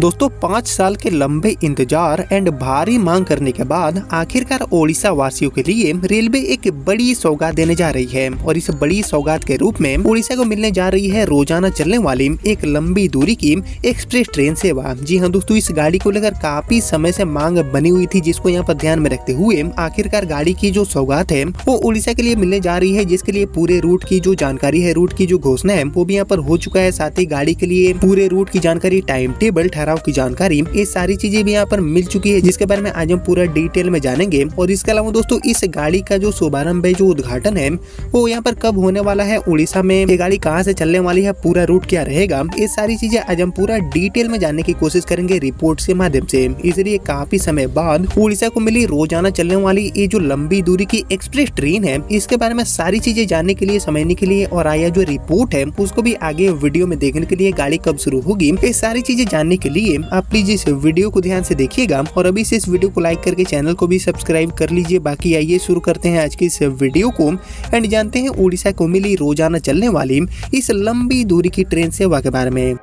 दोस्तों 5 साल के लंबे इंतजार एंड भारी मांग करने के बाद आखिरकार ओडिशा वासियों के लिए रेलवे एक बड़ी सौगात देने जा रही है और इस बड़ी सौगात के रूप में ओडिशा को मिलने जा रही है रोजाना चलने वाली एक लंबी दूरी की एक्सप्रेस ट्रेन सेवा। जी हाँ दोस्तों, इस गाड़ी को लेकर काफी समय से मांग बनी हुई थी, जिसको यहाँ पर ध्यान में रखते हुए आखिरकार गाड़ी की जो सौगात है वो ओडिशा के लिए मिलने जा रही है, जिसके लिए पूरे रूट की जो जानकारी है, रूट की जो घोषणा है वो भी यहाँ पर हो चुका है। साथ ही गाड़ी के लिए पूरे रूट की जानकारी, टाइम टेबल, ठहराव की जानकारी, ये सारी चीजें भी यहाँ पर मिल चुकी है, जिसके बारे में आज हम पूरा डिटेल में जानेंगे। और इसके अलावा दोस्तों इस गाड़ी का जो शुभारंभ है, जो उद्घाटन है वो यहाँ पर कब होने वाला है, उड़ीसा में ये गाड़ी कहाँ से चलने वाली है, पूरा रूट क्या रहेगा, ये सारी चीजें आज हम पूरा डिटेल में जानने की कोशिश करेंगे रिपोर्ट के माध्यम से। इसलिए काफी समय बाद उड़ीसा को मिली रोजाना चलने वाली ये जो लंबी दूरी की एक्सप्रेस ट्रेन है, इसके बारे में सारी चीजें जानने के लिए, समझने के लिए और आया जो रिपोर्ट है उसको भी आगे वीडियो में देखने के लिए, गाड़ी कब शुरू होगी, ये सारी चीजें जानने के लिए आप प्लीज इस वीडियो को ध्यान से देखिएगा और अभी से इस वीडियो को लाइक करके चैनल को भी सब्सक्राइब कर लीजिए। बाकी आइए शुरू करते हैं आज की इस वीडियो को एंड जानते हैं उड़ीसा को मिली रोजाना चलने वाली इस लंबी दूरी की ट्रेन सेवा के बारे में।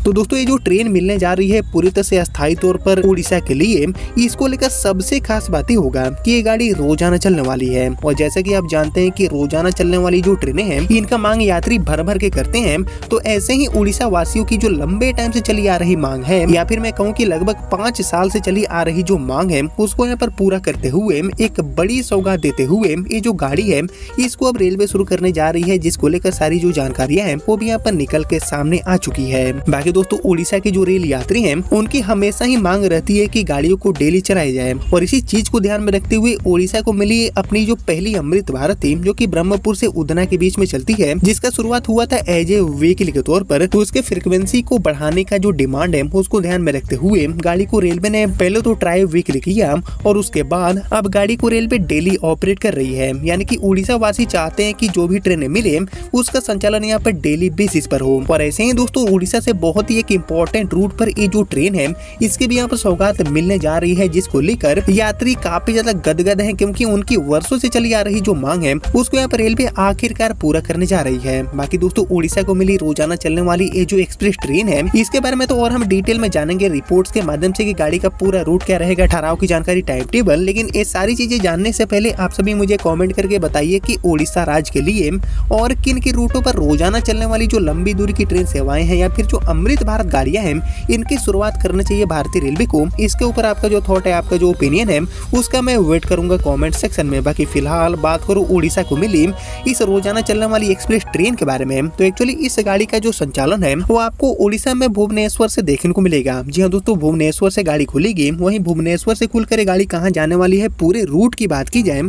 तो दोस्तों ये जो ट्रेन मिलने जा रही है पूरी तरह से अस्थायी तौर पर उड़ीसा के लिए, इसको लेकर सबसे खास बात ये होगा कि ये गाड़ी रोजाना चलने वाली है। और जैसा कि आप जानते हैं कि रोजाना चलने वाली जो ट्रेनें हैं इनका मांग यात्री भर भर के करते हैं, तो ऐसे ही उड़ीसा वासियों की जो लंबे टाइम से चली आ रही मांग है, या फिर मैं कहूँ कि लगभग 5 साल से चली आ रही जो मांग है, उसको यहाँ पर पूरा करते हुए एक बड़ी सौगात देते हुए ये जो गाड़ी है इसको अब रेलवे शुरू करने जा रही है, जिसको लेकर सारी जो जानकारियां हैं वो भी यहाँ पर निकल के सामने आ चुकी है। बाकी दोस्तों उड़ीसा के जो रेल यात्री हैं उनकी हमेशा ही मांग रहती है कि गाड़ियों को डेली चलाया जाए, और इसी चीज को ध्यान में रखते हुए उड़ीसा को मिली अपनी जो पहली अमृत भारत थी, जो कि ब्रह्मपुर से उदना के बीच में चलती है, जिसका शुरुआत हुआ था एज ए व्हीकल के तौर पर। तो उसके फ्रीक्वेंसी को बढ़ाने का जो डिमांड है उसको ध्यान में रखते हुए गाड़ी को रेलवे ने पहले तो ट्राई व्हीकल किया और उसके बाद अब गाड़ी को रेलवे डेली ऑपरेट कर रही है। यानी कि उड़ीसा वासी चाहते हैं कि जो भी ट्रेनें मिले उसका संचालन यहाँ पर डेली बेसिस पर हो। और ऐसे ही दोस्तों उड़ीसा से बहुत ही एक इम्पोर्टेंट रूट पर ये जो ट्रेन है इसके भी यहाँ पर सौगात मिलने जा रही है, जिसको लेकर यात्री काफी ज्यादा गदगद हैं, क्योंकि उनकी वर्षों से चली आ रही जो मांग है उसको यहाँ पर रेलवे आखिरकार पूरा करने जा रही है। बाकी दोस्तों उड़ीसा को मिली रोजाना चलने वाली ये जो एक्सप्रेस ट्रेन है इसके बारे में तो और हम डिटेल में जानेंगे रिपोर्ट्स के माध्यम से कि गाड़ी का पूरा रूट क्या रहेगा, ठहराव की जानकारी, टाइम टेबल। लेकिन ये सारी चीजें जानने से पहले आप सभी मुझे कॉमेंट करके बताइए कि उड़ीसा राज्य के लिए और किन किन रूटों पर रोजाना चलने वाली जो लंबी दूरी की ट्रेन सेवाएं हैं या फिर जो अमृत भारत गाड़ियां हैं इनकी शुरुआत करना चाहिए भारतीय रेलवे को। इसके ऊपर आपका जो थॉट है, आपका जो ओपिनियन है उसका मैं वेट करूंगा कमेंट सेक्शन में। बाकी फिलहाल बात करूं उड़ीसा को मिली इस रोजाना चलने वाली एक्सप्रेस ट्रेन के बारे में, तो एक्चुअली इस गाड़ी का जो संचालन है वो आपको उड़ीसा में भुवनेश्वर से देखने को मिलेगा। जी हाँ दोस्तों, भुवनेश्वर से गाड़ी खुलेगी। वहीं भुवनेश्वर से खुलकर गाड़ी कहाँ जाने वाली है, पूरे रूट की बात की जाए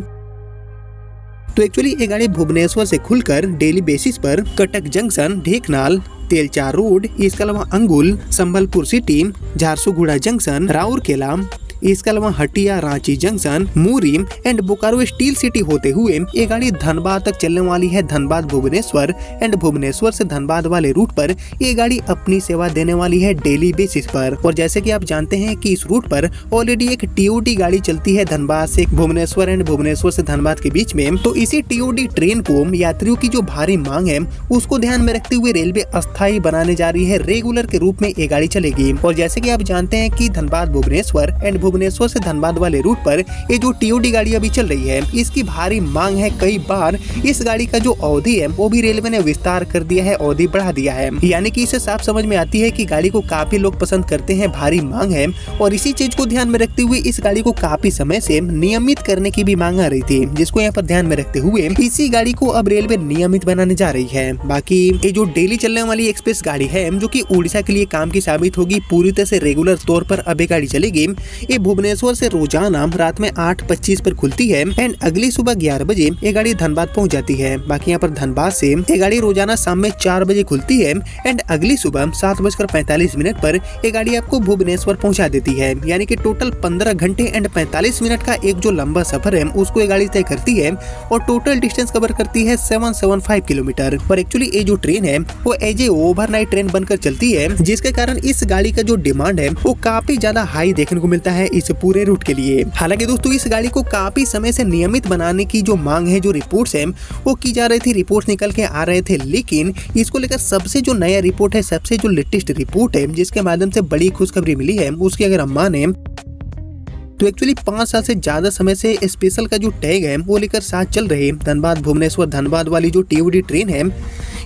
तो एक्चुअली ये गाड़ी भुवनेश्वर से खुलकर डेली बेसिस पर कटक जंक्शन, ढेकनाल, तेलचार रोड, इसके अलावा अंगुल, संबलपुर सिटी, झारसुगुड़ा जंक्शन, राउरकेला, इसके अलावा Hatia, Ranchi junction, Muri and Bokaro steel city होते हुए ये गाड़ी धनबाद तक चलने वाली है। धनबाद भुवनेश्वर एंड भुवनेश्वर से धनबाद वाले रूट पर ये गाड़ी अपनी सेवा देने वाली है डेली बेसिस पर। और जैसे कि आप जानते हैं कि इस रूट पर ऑलरेडी एक टीओडी गाड़ी चलती है धनबाद से भुवनेश्वर एंड भुवनेश्वर से धनबाद के बीच में। तो इसी टीओडी ट्रेन को यात्रियों की जो भारी मांग है उसको ध्यान में रखते हुए रेलवे अस्थायी बनाने जा रही है, रेगुलर के रूप में ये गाड़ी चलेगी। और जैसे कि आप जानते हैं कि धनबाद भुवनेश्वर एंड भुवनेश्वर से धनबाद वाले रूट पर ये जो टीओडी गाड़ी अभी चल रही है इसकी भारी मांग है। कई बार इस गाड़ी का जो अवधि है वो भी रेलवे ने विस्तार कर दिया है, अवधि बढ़ा दिया है। यानी कि इससे साफ समझ में आती है कि गाड़ी को काफी लोग पसंद करते हैं, भारी मांग है। और इसी चीज को ध्यान में रखते हुए इस गाड़ी को काफी समय से नियमित करने की भी मांग आ रही थी, जिसको यहाँ पर ध्यान में रखते हुए इसी गाड़ी को अब रेलवे नियमित बनाने जा रही है। बाकी ये जो डेली चलने वाली एक्सप्रेस गाड़ी है जो की उड़ीसा के लिए काम की साबित होगी, पूरी तरह से रेगुलर तौर पर अब ये गाड़ी चलेगी। ये भुवनेश्वर से रोजाना रात में 8:25 पर खुलती है एंड अगली सुबह 11 बजे ये गाड़ी धनबाद पहुंच जाती है। बाकी यहाँ पर धनबाद से ये गाड़ी रोजाना शाम में 4 बजे खुलती है एंड अगली सुबह 7:45 पर ये गाड़ी आपको भुवनेश्वर पहुंचा देती है। यानी कि टोटल 15 घंटे एंड 45 मिनट का एक जो लंबा सफर है उसको ये गाड़ी तय करती है और टोटल डिस्टेंस कवर करती है 775 किलोमीटर। और एक्चुअली ये जो ट्रेन है वो एज ए ओवरनाइट ट्रेन बनकर चलती है, जिसके कारण इस गाड़ी का जो डिमांड है वो काफी ज्यादा हाई देखने को मिलता है। इस पूरे रूट के लिए। हालांकि दोस्तों इस गाड़ी को काफी समय से नियमित बनाने की जो मांग है, जो रिपोर्ट्स है वो की जा रही थी, रिपोर्ट्स निकल के आ रहे थे, लेकिन इसको लेकर सबसे जो नया रिपोर्ट है, सबसे जो लेटेस्ट रिपोर्ट है जिसके माध्यम से बड़ी खुशखबरी मिली है, उसकी अगर हम माने तो एक्चुअली 5 साल से ज्यादा समय से स्पेशल का जो टैग है वो लेकर साथ चल रहे धनबाद भुवनेश्वर धनबाद वाली जो टीओडी ट्रेन है,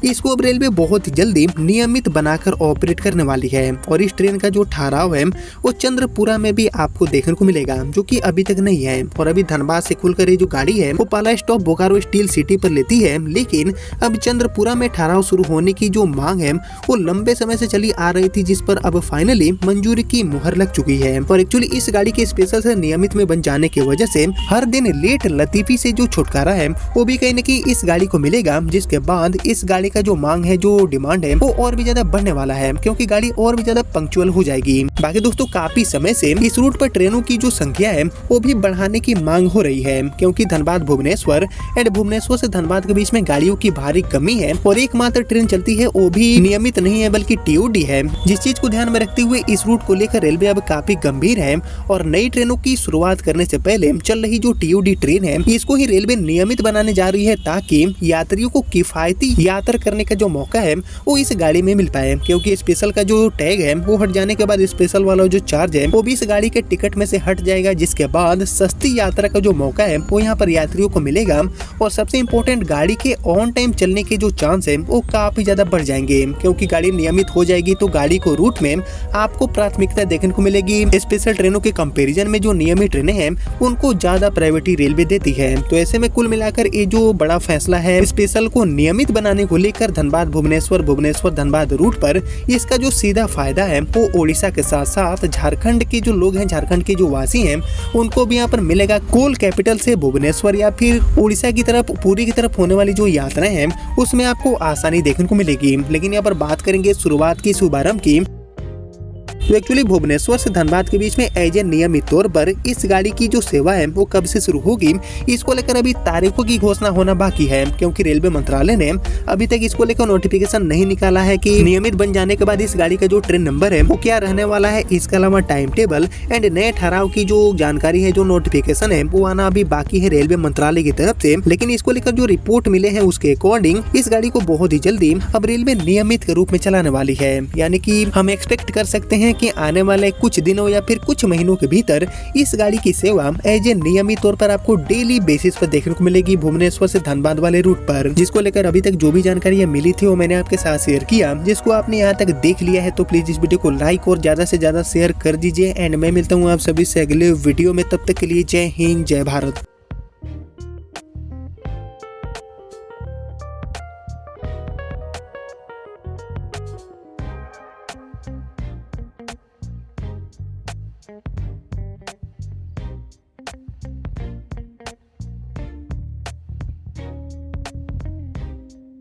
इसको अब रेलवे बहुत जल्दी नियमित बनाकर ऑपरेट करने वाली है। और इस ट्रेन का जो ठहराव है वो चंद्रपुरा में भी आपको देखने को मिलेगा, जो कि अभी तक नहीं है। और अभी धनबाद से खुलकर ये जो गाड़ी है वो पहला स्टॉप बोकारो स्टील सिटी पर लेती है, लेकिन अब चंद्रपुरा में ठहराव शुरू होने की जो मांग है वो लंबे समय से चली आ रही थी, जिस पर अब फाइनली मंजूरी की मुहर लग चुकी है। और एक्चुअली इस गाड़ी के स्पेशल से नियमित में बन जाने की वजह से हर दिन लेट लतीफी से जो छुटकारा है वो भी कहीं न कहीं इस गाड़ी को मिलेगा, जिसके बाद इस गाड़ी का जो मांग है, जो डिमांड है वो और भी ज्यादा बढ़ने वाला है, क्योंकि गाड़ी और भी ज्यादा पंक्चुअल हो जाएगी। बाकी दोस्तों काफी समय से इस रूट पर ट्रेनों की जो संख्या है वो भी बढ़ाने की मांग हो रही है, क्योंकि धनबाद भुवनेश्वर एंड भुवनेश्वर से धनबाद के बीच में गाड़ियों की भारी कमी है और एकमात्र ट्रेन चलती है वो भी नियमित नहीं है बल्कि टीओडी है। जिस चीज को ध्यान में रखते हुए इस रूट को लेकर रेलवे अब काफी गंभीर है और नई ट्रेनों की शुरुआत करने से पहले चल रही जो टीओडी ट्रेन है इसको ही रेलवे नियमित बनाने जा रही है, ताकि यात्रियों को किफायती यात्रा करने का जो मौका है वो इस गाड़ी में मिल पाए। क्योंकि स्पेशल का जो टैग है वो हट जाने के बाद स्पेशल वाला जो चार्ज है वो भी इस गाड़ी के टिकट में से हट जाएगा, जिसके बाद सस्ती यात्रा का जो मौका है वो यहाँ पर यात्रियों को मिलेगा। और सबसे इम्पोर्टेंट, गाड़ी के ऑन टाइम चलने के जो चांस है वो काफी ज्यादा बढ़ जाएंगे, क्योंकि गाड़ी नियमित हो जाएगी तो गाड़ी को रूट में आपको प्राथमिकता देखने को मिलेगी। स्पेशल ट्रेनों के कंपेरिजन में जो नियमित ट्रेनें हैं उनको ज्यादा प्रायोरिटी रेलवे देती है। तो ऐसे में कुल मिलाकर ये जो बड़ा फैसला है स्पेशल को नियमित बनाने को लेकर धनबाद भुवनेश्वर भुवनेश्वर धनबाद रूट पर, इसका जो सीधा फायदा है वो ओडिशा के साथ साथ झारखंड के जो लोग हैं, झारखंड के जो वासी हैं, उनको भी यहाँ पर मिलेगा। कोल कैपिटल से भुवनेश्वर या फिर उड़ीसा की तरफ, पूरी की तरफ होने वाली जो यात्राएं हैं उसमें आपको आसानी देखने को मिलेगी। लेकिन यहाँ पर बात करेंगे शुरुआत की, शुभारंभ की, तो एक्चुअली भुवनेश्वर से धनबाद के बीच में एज ए नियमित तौर पर इस गाड़ी की जो सेवा है वो कब से शुरू होगी, इसको लेकर अभी तारीखों की घोषणा होना बाकी है, क्योंकि रेलवे मंत्रालय ने अभी तक इसको लेकर नोटिफिकेशन नहीं निकाला है कि नियमित बन जाने के बाद इस गाड़ी का जो ट्रेन नंबर है वो क्या रहने वाला है। इसके अलावा टाइम टेबल एंड नए ठहराव की जो जानकारी है, जो नोटिफिकेशन है वो आना अभी बाकी है रेलवे मंत्रालय की तरफ से। लेकिन इसको लेकर जो रिपोर्ट मिले हैं उसके अकॉर्डिंग इस गाड़ी को बहुत ही जल्दी अब रेलवे नियमित के रूप में चलाने वाली है, यानी कि हम एक्सपेक्ट कर सकते हैं कि आने वाले कुछ दिनों या फिर कुछ महीनों के भीतर इस गाड़ी की सेवा एज ए नियमित तौर पर आपको डेली बेसिस पर देखने को मिलेगी भुवनेश्वर से धनबाद वाले रूट पर। जिसको लेकर अभी तक जो भी जानकारी मिली थी वो मैंने आपके साथ शेयर किया। जिसको आपने यहाँ तक देख लिया है तो प्लीज इस वीडियो को लाइक और ज्यादा से ज्यादा शेयर कर दीजिए। एंड मैं मिलता हूँ आप सभी से अगले वीडियो में, तब तक के लिए जय हिंद जय भारत।